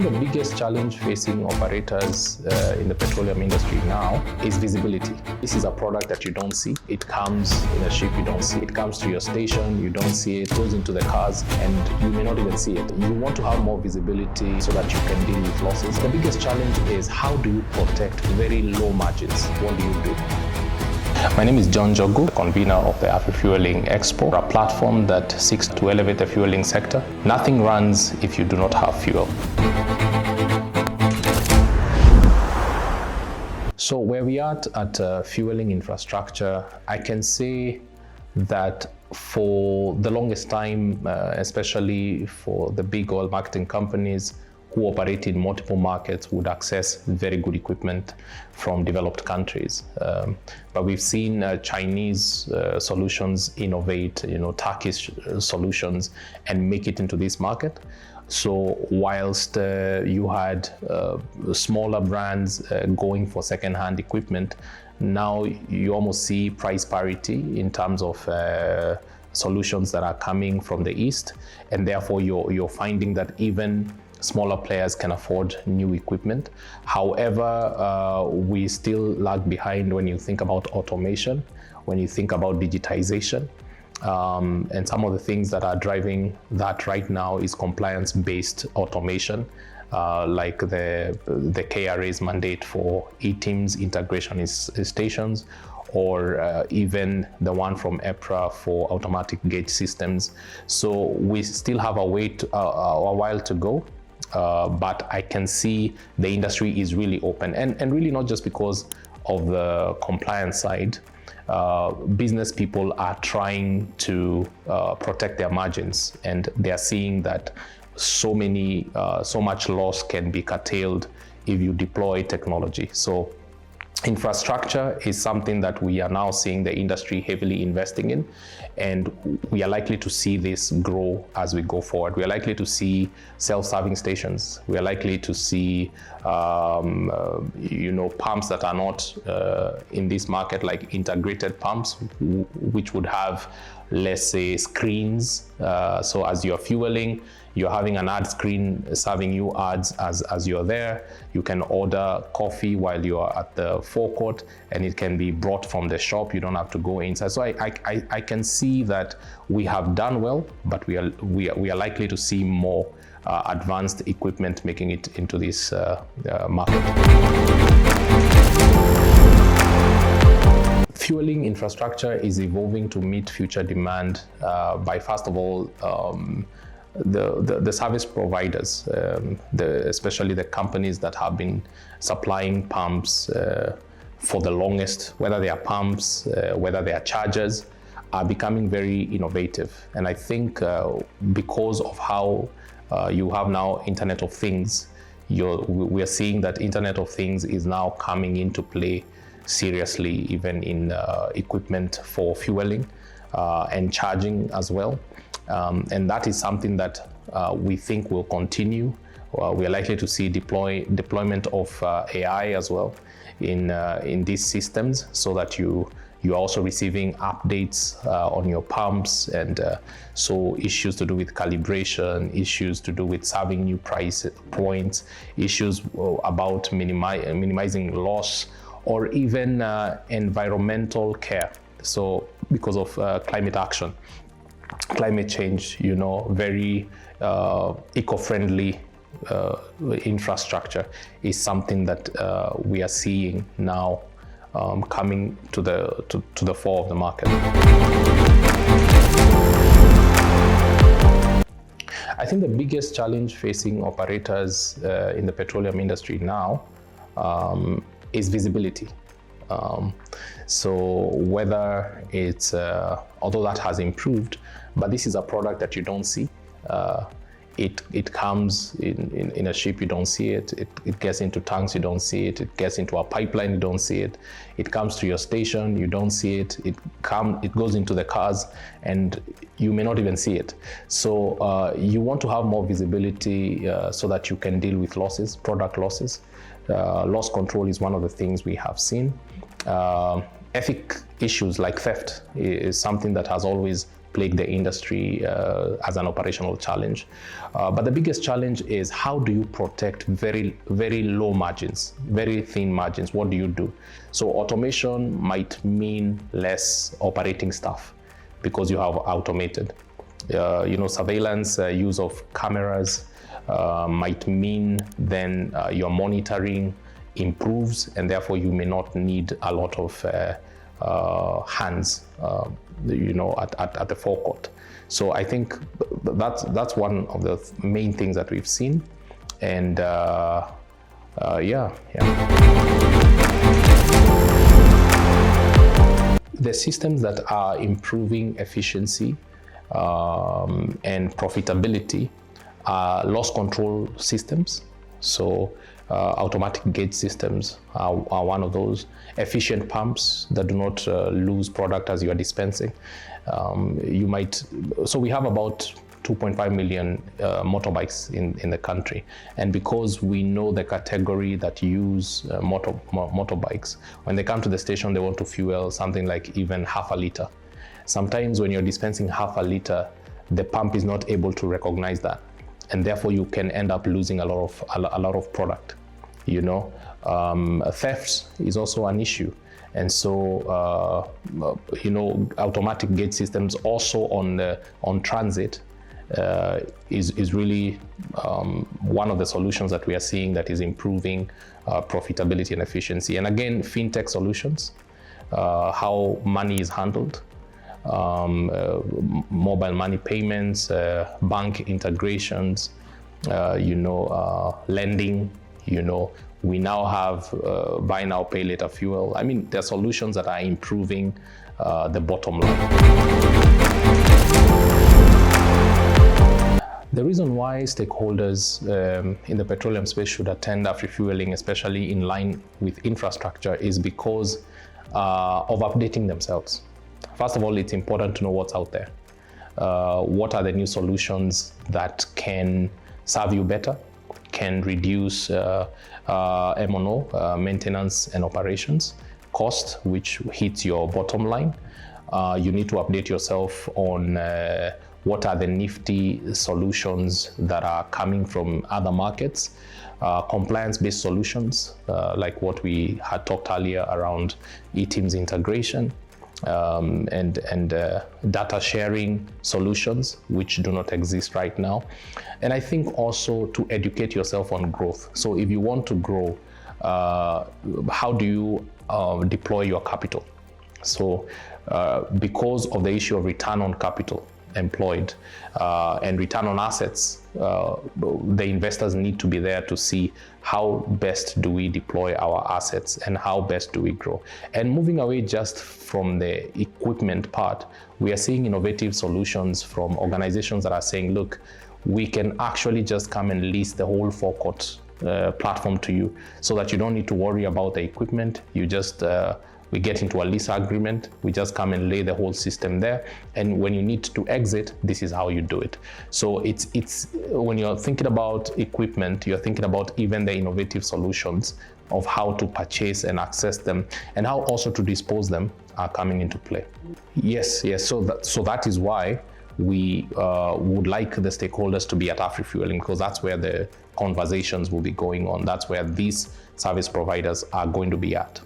think the biggest challenge facing operators in the petroleum industry now is visibility. This is a product that you don't see. It comes in a ship, you don't see it. It comes to your station, you don't see it. It goes into the cars, and you may not even see it. You want to have more visibility so that you can deal with losses. The biggest challenge is how do you protect very low margins? What do you do? My name is Njogu, convener of the Afri-Fueling Expo, a platform that seeks to elevate the fueling sector. Nothing runs if you do not have fuel. So where we are at fueling infrastructure, I can say that for the longest time, especially for the big oil marketing companies who operate in multiple markets, would access very good equipment from developed countries. But we've seen Chinese solutions innovate, Turkish solutions, and make it into this market. So whilst you had smaller brands going for second-hand equipment, now you almost see price parity in terms of solutions that are coming from the East, and therefore you're finding that even smaller players can afford new equipment. However, we still lag behind when you think about automation, when you think about digitization. And some of the things that are driving that right now is compliance-based automation, like the KRA's mandate for eTIMS integration stations, or even the one from EPRA for automatic gauge systems. So we still have a while to go. But I can see the industry is really open, and really not just because of the compliance side. Business people are trying to protect their margins, and they are seeing that so much loss can be curtailed if you deploy technology. So infrastructure is something that we are now seeing the industry heavily investing in, and we are likely to see this grow as we go forward. We are likely to see self-serving stations. We are likely to see pumps that are not in this market, like integrated pumps, which would have, let's say, screens. So as you're fueling, you're having an ad screen serving you ads as you're there. You can order coffee while you're at the Forecourt, and it can be brought from the shop. You don't have to go inside. So I can see that we have done well, but we are likely to see more advanced equipment making it into this market. Fueling infrastructure is evolving to meet future demand by, first of all, the service providers, especially the companies that have been supplying pumps for the longest, whether they are pumps, whether they are chargers, are becoming very innovative. And I think because of how you have now Internet of Things, we are seeing that Internet of Things is now coming into play seriously, even in equipment for fueling and charging as well. And that is something that we think will continue. We are likely to see deployment of AI as well in these systems, so that you're also receiving updates on your pumps, and so issues to do with calibration, issues to do with serving new price points, issues about minimizing loss, or even environmental care. So because of climate action, climate change, very eco-friendly infrastructure is something that we are seeing now coming to the fore of the market. I think the biggest challenge facing operators in the petroleum industry now is visibility. So whether it's, although that has improved, but this is a product that you don't see. It comes in a ship, you don't see it. It gets into tanks, you don't see it. It gets into a pipeline, you don't see it. It comes to your station, you don't see it. It goes into the cars, and you may not even see it. So you want to have more visibility so that you can deal with losses, product losses. Loss control is one of the things we have seen. Ethic issues like theft is something that has always plague the industry as an operational challenge. But the biggest challenge is, how do you protect very, very low margins, very thin margins? What do you do? So automation might mean less operating staff because you have automated. Surveillance, use of cameras might mean then your monitoring improves, and therefore you may not need a lot of hands, at the forecourt. So I think that's one of the main things that we've seen, and The systems that are improving efficiency and profitability are loss control systems. So automatic gauge systems are one of those. Efficient pumps that do not lose product as you are dispensing. So we have about 2.5 million motorbikes in the country, and because we know the category that use motorbikes, when they come to the station, they want to fuel something like even half a liter. Sometimes when you're dispensing half a liter, the pump is not able to recognize that, and therefore you can end up losing a lot of product. Theft is also an issue. And so, automatic gate systems also on transit is really one of the solutions that we are seeing that is improving profitability and efficiency. And again, fintech solutions, how money is handled, mobile money payments, bank integrations, lending, we now have buy now, pay later fuel. I mean, there are solutions that are improving the bottom line. The reason why stakeholders in the petroleum space should attend AfriFueling, especially in line with infrastructure, is because of updating themselves. First of all, it's important to know what's out there. What are the new solutions that can serve you better, can reduce M&O, maintenance and operations cost, which hits your bottom line. You need to update yourself on what are the nifty solutions that are coming from other markets, compliance-based solutions, like what we had talked earlier around eTeams integration, and data sharing solutions, which do not exist right now. And I think also to educate yourself on growth. So if you want to grow, how do you deploy your capital? So because of the issue of return on capital employed and return on assets, the investors need to be there to see how best do we deploy our assets and how best do we grow. And moving away just from the equipment part, we are seeing innovative solutions from organizations that are saying, look, we can actually just come and lease the whole Forecourt platform to you, so that you don't need to worry about the equipment. You just we get into a lease agreement, we just come and lay the whole system there, and when you need to exit, this is how you do it. So it's when you're thinking about equipment, you're thinking about even the innovative solutions of how to purchase and access them, and how also to dispose them are coming into play. Yes. So that is why we would like the stakeholders to be at AfriFueling, because that's where the conversations will be going on. That's where these service providers are going to be at.